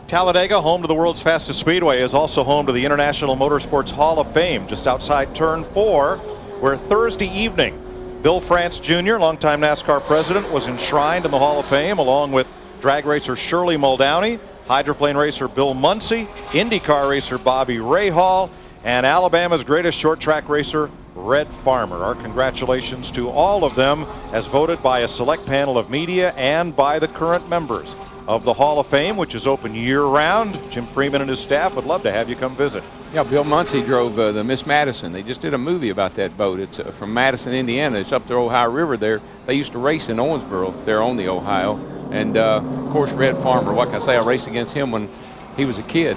Talladega, home to the world's fastest speedway, is also home to the International Motorsports Hall of Fame, just outside Turn 4, where Thursday evening, Bill France Jr., longtime NASCAR president, was enshrined in the Hall of Fame, along with drag racer Shirley Muldowney, hydroplane racer Bill Muncy, IndyCar racer Bobby Rahal, and Alabama's greatest short track racer Red Farmer. Our congratulations to all of them, as voted by a select panel of media and by the current members of the Hall of Fame, which is open year-round. Jim Freeman and his staff would love to have you come visit. Yeah, Bill Muncy drove the Miss Madison. They just did a movie about that boat. It's from Madison, Indiana. It's up the Ohio River there. They used to race in Owensboro there on the Ohio. And, of course, Red Farmer, like I say, I raced against him when he was a kid.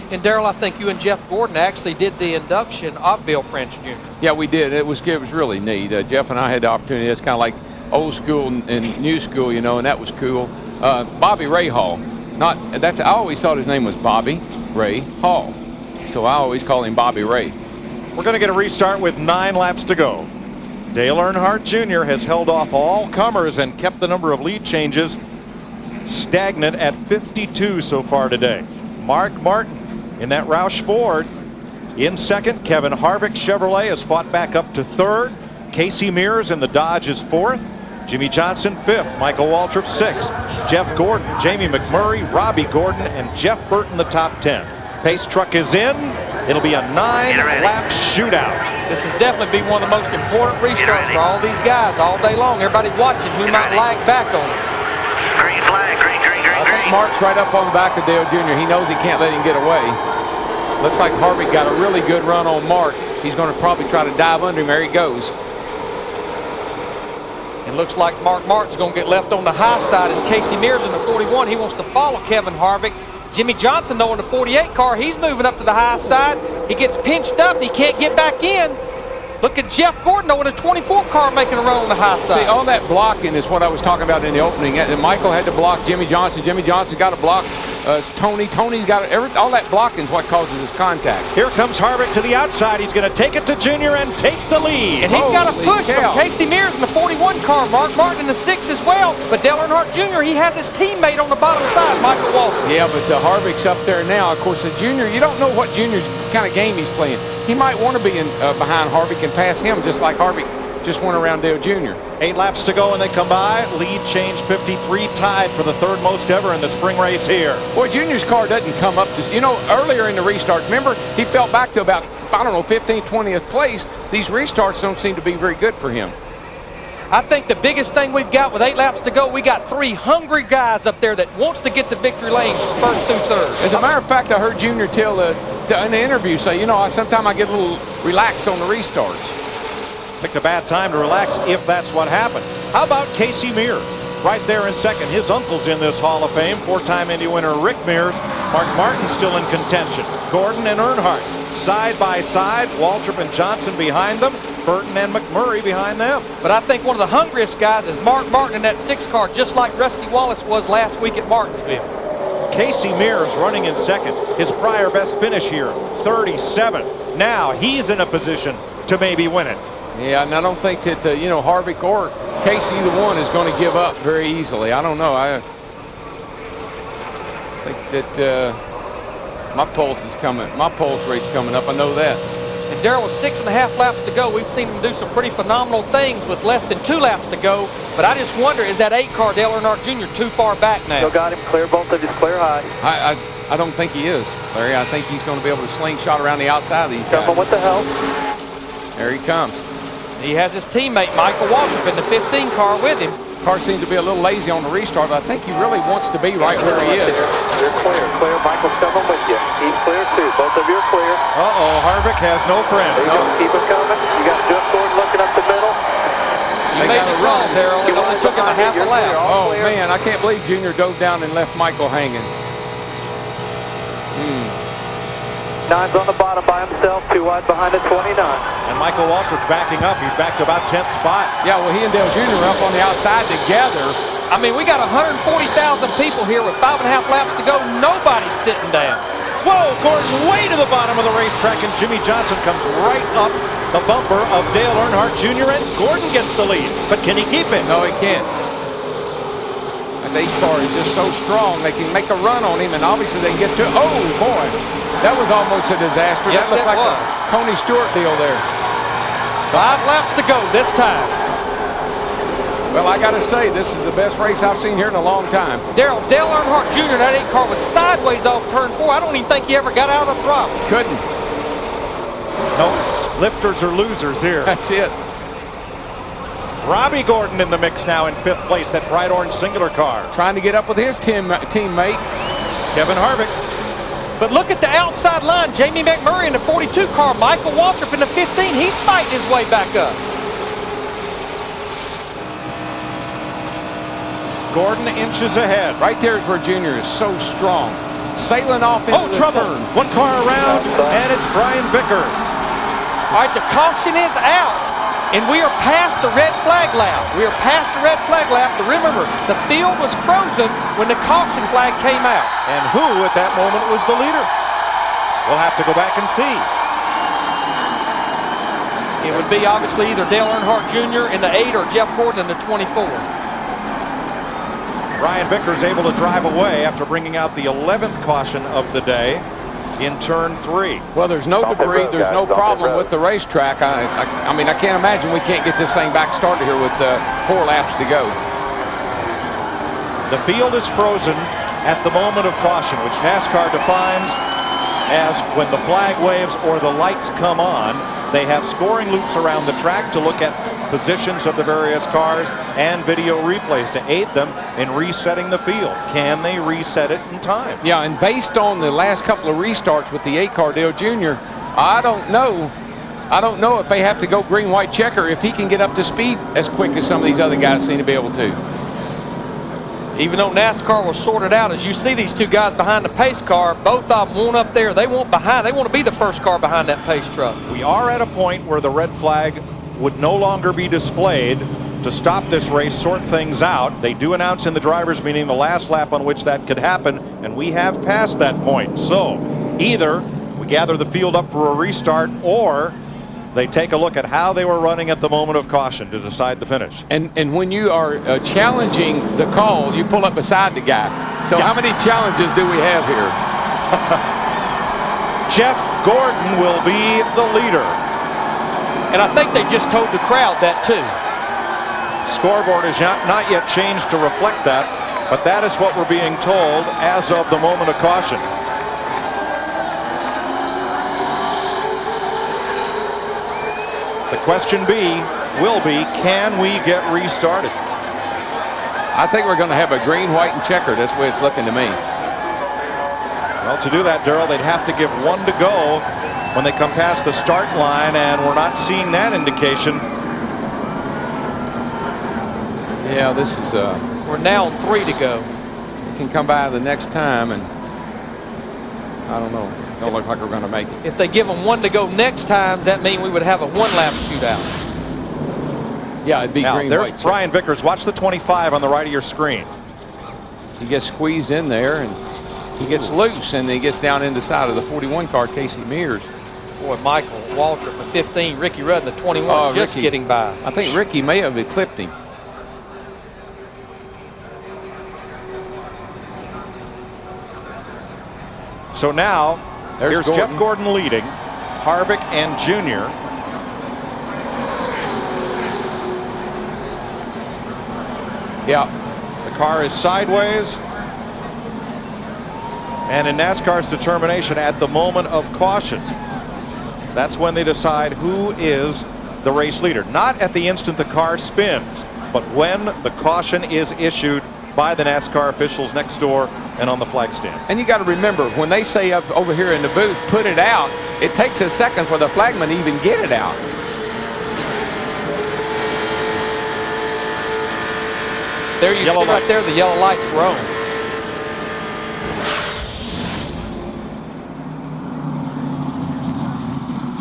And Darrell, I think you and Jeff Gordon actually did the induction of Bill France Jr. Yeah, we did. It was really neat. Jeff and I had the opportunity. It's kind of like old school and new school, you know, and that was cool. Bobby Rahal, I always thought his name was Bobby Ray Hall, so I always call him Bobby Ray. We're going to get a restart with 9 laps to go. Dale Earnhardt Jr. has held off all comers and kept the number of lead changes stagnant at 52 so far today. Mark Martin in that Roush Ford in second. Kevin Harvick Chevrolet has fought back up to third. Casey Mears in the Dodge is fourth. Jimmy Johnson fifth. Michael Waltrip sixth. Jeff Gordon, Jamie McMurray, Robbie Gordon, and Jeff Burton the top 10. Pace truck is in. It'll be a 9-lap shootout. This has definitely been one of the most important restarts for all these guys all day long. Everybody watching who might lag back on it. Green flag, green. I think Mark's right up on the back of Dale Jr. He knows he can't let him get away. Looks like Harvick got a really good run on Mark. He's going to probably try to dive under him. There he goes. It looks like Mark Martin's going to get left on the high side as Casey Mears in the 41. He wants to follow Kevin Harvick. Jimmy Johnson, though, in the 48 car, he's moving up to the high side. He gets pinched up. He can't get back in. Look at Jeff Gordon, though, in a 24 car making a run on the high side. See, all that blocking is what I was talking about in the opening. Michael had to block Jimmy Johnson. Jimmy Johnson got to block Tony. Tony's got all that blocking is what causes his contact. Here comes Harvick to the outside. He's going to take it to Junior and take the lead. And he's got a push from Casey Mears in the 41 car. Mark Martin in the 6 as well. But Dale Earnhardt Jr., he has his teammate on the bottom side, Michael Waltrip. Yeah, but Harvick's up there now. Of course, the Junior, you don't know what Junior's kind of game he's playing. He might want to be behind Harvick and pass him, just like Harvick just went around Dale Jr. 8 laps to go and they come by. Lead change 53, tied for the 3rd most ever in the spring race here. Boy, Junior's car doesn't come up to, you know, earlier in the restarts, remember, he fell back to about, I don't know, 15th, 20th place. These restarts don't seem to be very good for him. I think the biggest thing we've got with 8 laps to go, we got 3 hungry guys up there that wants to get the victory lane first through third. As a matter of fact, I heard Junior tell in the interview say, you know, sometimes I get a little relaxed on the restarts. Picked a bad time to relax if that's what happened. How about Casey Mears? Right there in second. His uncle's in this Hall of Fame. 4-time Indy winner Rick Mears. Mark Martin still in contention. Gordon and Earnhardt side by side. Waltrip and Johnson behind them. Burton and McMurray behind them. But I think one of the hungriest guys is Mark Martin in that 6 car, just like Rusty Wallace was last week at Martinsville. Casey Mears running in second. His prior best finish here, 37. Now he's in a position to maybe win it. Yeah, and I don't think that, you know, Harvick or Casey, either one, is going to give up very easily. I don't know. I think that my pulse is coming. My pulse rate's coming up. I know that. And Darrell, with 6.5 laps to go, we've seen him do some pretty phenomenal things with less than 2 laps to go. But I just wonder, is that 8 car, Dale Earnhardt Jr., too far back now? Still got him clear, both of his clear high. I don't think he is, Larry. I think he's going to be able to slingshot around the outside of these guys. Coming with the help. There he comes. He has his teammate, Michael Waltrip, in the 15 car with him. Car seems to be a little lazy on the restart, but I think he really wants to be right where he is. You're clear. Michael's coming with you. He's clear too. Both of you are clear. Uh-oh, Harvick has no friend. Keep him coming. You got Jeff Gordon looking up the middle. You made it wrong, Darrell. It only took him a half a lap. Oh, man, I can't believe Junior dove down and left Michael hanging. 9's on the bottom by himself, 2 wide behind the 29. And Michael Waltrip's backing up. He's back to about 10th spot. Yeah, well, he and Dale Jr. are up on the outside together. I mean, we got 140,000 people here with 5.5 laps to go. Nobody's sitting down. Whoa, Gordon way to the bottom of the racetrack, and Jimmy Johnson comes right up the bumper of Dale Earnhardt Jr., and Gordon gets the lead. But can he keep it? No, he can't. but the 8 car is just so strong they can make a run on him, and obviously they can get to. Oh boy, that was almost a disaster. Yes, that looked it like was. a Tony Stewart deal there. 5 laps to go this time. Well, I got to say, this is the best race I've seen here in a long time. Daryl, Dale Earnhardt Jr., that 8 car was sideways off turn 4. I don't even think he ever got out of the throttle. Couldn't. No, lifters or losers here. That's it. Robbie Gordon in the mix now in 5th place, that bright orange singular car. Trying to get up with his teammate. Kevin Harvick. But look at the outside line. Jamie McMurray in the 42 car. Michael Waltrip in the 15. He's fighting his way back up. Gordon inches ahead. Right there is where Junior is so strong. Sailing off into the trouble. turn. 1 car around, and it's Brian Vickers. All right, the caution is out, and we are past the red flag lap. We are past the red flag lap. Remember, the field was frozen when the caution flag came out. And who at that moment was the leader? We'll have to go back and see. It would be obviously either Dale Earnhardt Jr. in the 8 or Jeff Gordon in the 24. Brian Vickers able to drive away after bringing out the 11th caution of the day in turn 3. Well, there's no debris. There's no problem with the racetrack. I mean, I can't imagine we can't get this thing back started here with 4 laps to go. The field is frozen at the moment of caution, which NASCAR defines as when the flag waves or the lights come on. They have scoring loops around the track to look at positions of the various cars and video replays to aid them in resetting the field. Can they reset it in time? Yeah, and based on the last couple of restarts with the 8 car Dale Jr., I don't know. I don't know if they have to go green, white checker if he can get up to speed as quick as some of these other guys seem to be able to. Even though NASCAR was sorted out, as you see these 2 guys behind the pace car, both of them want up there. They want behind. They want to be the first car behind that pace truck. We are at a point where the red flag would no longer be displayed to stop this race, sort things out. They do announce in the driver's meeting the last lap on which that could happen, and we have passed that point. So either we gather the field up for a restart, or they take a look at how they were running at the moment of caution to decide the finish. And when you are challenging the call, you pull up beside the guy. So how many challenges do we have here? Jeff Gordon will be the leader. And I think they just told the crowd that too. Scoreboard is not yet changed to reflect that, but that is what we're being told as of the moment of caution. The question will be, can we get restarted? I think we're going to have a green, white, and checker. That's the way it's looking to me. Well, to do that, Darrell, they'd have to give 1 to go when they come past the start line, and we're not seeing that indication. Yeah, this is We're now on 3 to go. we can come by the next time, and I don't know. Don't look like we're going to make it. If they give them 1 to go next time, that means we would have a 1-lap shootout. Yeah, it'd be Now, green, there's white, Brian Vickers. Watch the 25 on the right of your screen. He gets squeezed in there, and he gets loose, and he gets down in the side of the 41 car, Casey Mears. Boy, Michael Waltrip, the 15, Ricky Rudd, the 21, just Ricky, getting by. I think Ricky may have eclipsed him. So now, here's Gordon. Jeff Gordon leading, Harvick and Junior. Yeah. The car is sideways. And in NASCAR's determination at the moment of caution, that's when they decide who is the race leader. Not at the instant the car spins, but when the caution is issued by the NASCAR officials next door and on the flag stand. And you got to remember, when they say up over here in the booth, put it out, it takes a second for the flagman to even get it out. There you see right there, the yellow lights were on.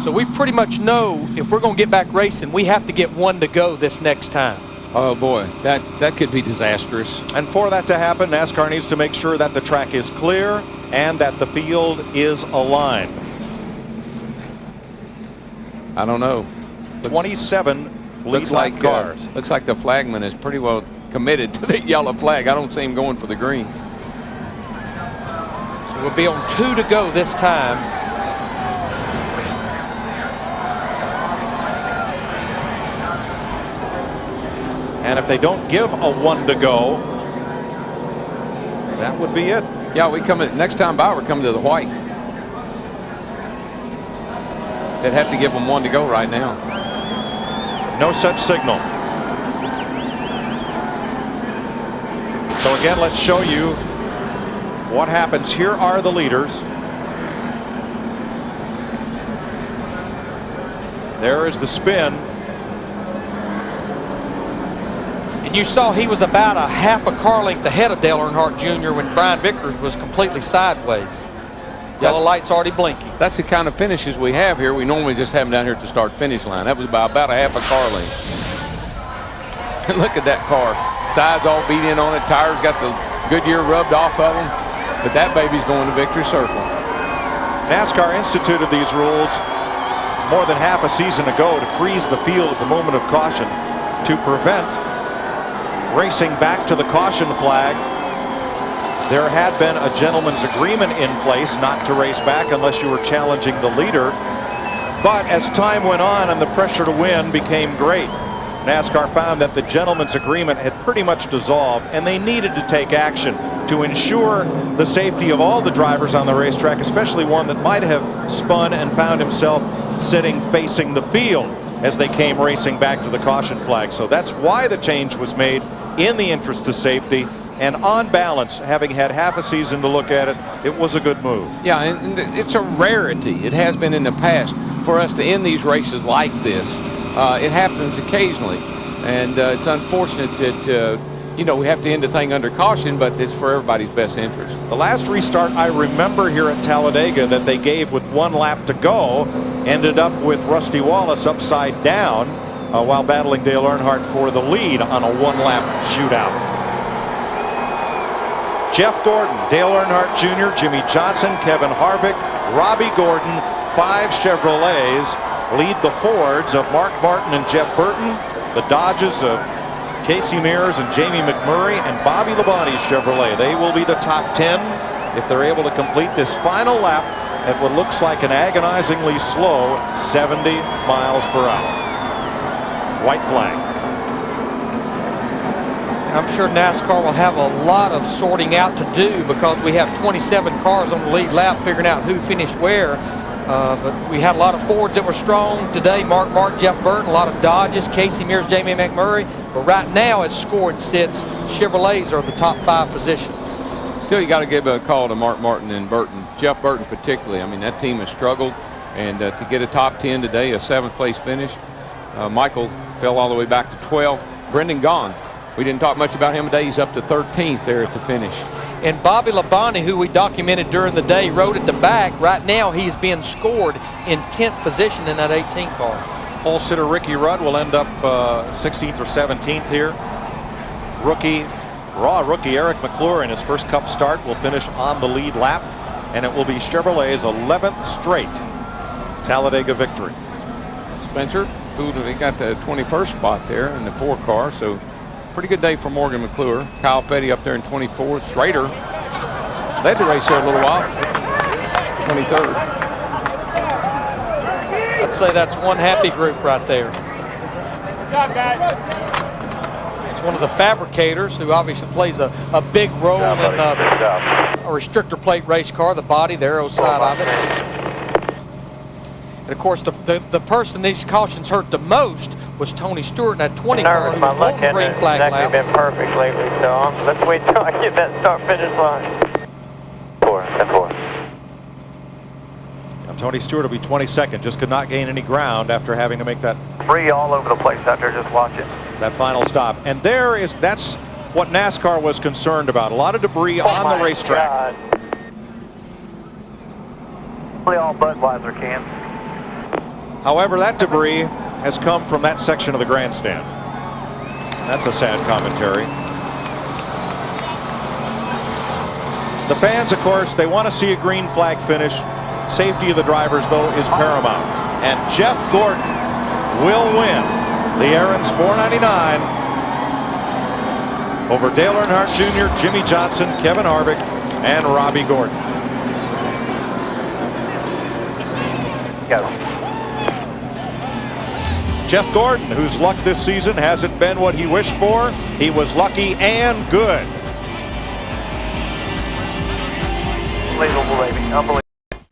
So we pretty much know if we're going to get back racing, we have to get 1 to go this next time. Oh boy, that could be disastrous. And for that to happen, NASCAR needs to make sure that the track is clear and that the field is aligned. I don't know. 27 lead Looks lap like cars. looks like the flagman is pretty well committed to the yellow flag. I don't see him going for the green. So we'll be on 2 to go this time. And if they don't give a 1 to go, that would be it. Yeah, we come next time by, we're coming to the white. They'd have to give them 1 to go right now. No such signal. So again, let's show you what happens. Here are the leaders. There is the spin. And you saw he was about a half a car length ahead of Dale Earnhardt Jr. when Brian Vickers was completely sideways. Yellow light's already blinking. That's the kind of finishes we have here. We normally just have them down here at the start-finish line. That was about a half a car length. And look at that car. Sides all beat in on it. Tires got the Goodyear rubbed off of them. But that baby's going to victory circle. NASCAR instituted these rules more than half a season ago to freeze the field at the moment of caution to prevent racing back to the caution flag. There had been a gentleman's agreement in place not to race back unless you were challenging the leader. But as time went on and the pressure to win became great, NASCAR found that the gentleman's agreement had pretty much dissolved, and they needed to take action to ensure the safety of all the drivers on the racetrack, especially one that might have spun and found himself sitting facing the field as they came racing back to the caution flag. So that's why the change was made, in the interest of safety. And on balance, having had half a season to look at it, it was a good move. Yeah, and it's a rarity. It has been in the past for us to end these races like this. It happens occasionally, and it's unfortunate that you know, we have to end the thing under caution, but it's for everybody's best interest. The last restart I remember here at Talladega that they gave with 1 lap to go ended up with Rusty Wallace upside down while battling Dale Earnhardt for the lead on a 1-lap shootout. Jeff Gordon, Dale Earnhardt Jr., Jimmy Johnson, Kevin Harvick, Robbie Gordon, 5 Chevrolets lead the Fords of Mark Martin and Jeff Burton, the Dodges of Casey Mears and Jamie McMurray, and Bobby Labonte's Chevrolet. They will be the top 10 if they're able to complete this final lap at what looks like an agonizingly slow 70 miles per hour. White flag. I'm sure NASCAR will have a lot of sorting out to do because we have 27 cars on the lead lap figuring out who finished where. But we had a lot of Fords that were strong today. Mark Martin, Jeff Burton, a lot of Dodges, Casey Mears, Jamie McMurray. But right now, as scored sits, Chevrolets are the top 5 positions. Still, you got to give a call to Mark Martin and Burton. Jeff Burton particularly. I mean, that team has struggled. And to get a top 10 today, a 7th place finish. Michael fell all the way back to 12th. Brendan Gaughan. We didn't talk much about him today. He's up to 13th there at the finish. And Bobby Labonte, who we documented during the day, rode at the back. Right now, he's being scored in 10th position in that 18 car. Pole sitter Ricky Rudd will end up 16th or 17th here. Raw rookie Eric McClure in his first Cup start will finish on the lead lap, and it will be Chevrolet's 11th straight Talladega victory. Spencer, they got the 21st spot there in the 4 car, so pretty good day for Morgan McClure. Kyle Petty up there in 24th. Schrader led the race there a little while. 23rd. I'd say that's one happy group right there. Good job, guys. It's one of the fabricators who obviously plays a big role in a restrictor plate race car, the body, the aero side of it. And of course, the person these cautions hurt the most was Tony Stewart in that 20 car who was on the green flag lap. Been perfect lately, so let's wait till I get that start finish line. 4. Now, Tony Stewart will be 22nd. Just could not gain any ground after having to make that Free all over the place out there, just watch it. That final stop. And that's what NASCAR was concerned about. A lot of debris on the racetrack. Probably all Budweiser cans. However, that debris has come from that section of the grandstand. That's a sad commentary. The fans, of course, they want to see a green flag finish. Safety of the drivers, though, is paramount. And Jeff Gordon will win the Aaron's 499 over Dale Earnhardt Jr., Jimmy Johnson, Kevin Harvick, and Robbie Gordon. Go. Jeff Gordon, whose luck this season hasn't been what he wished for, he was lucky and good. Unbelievable, baby. Unbelievable.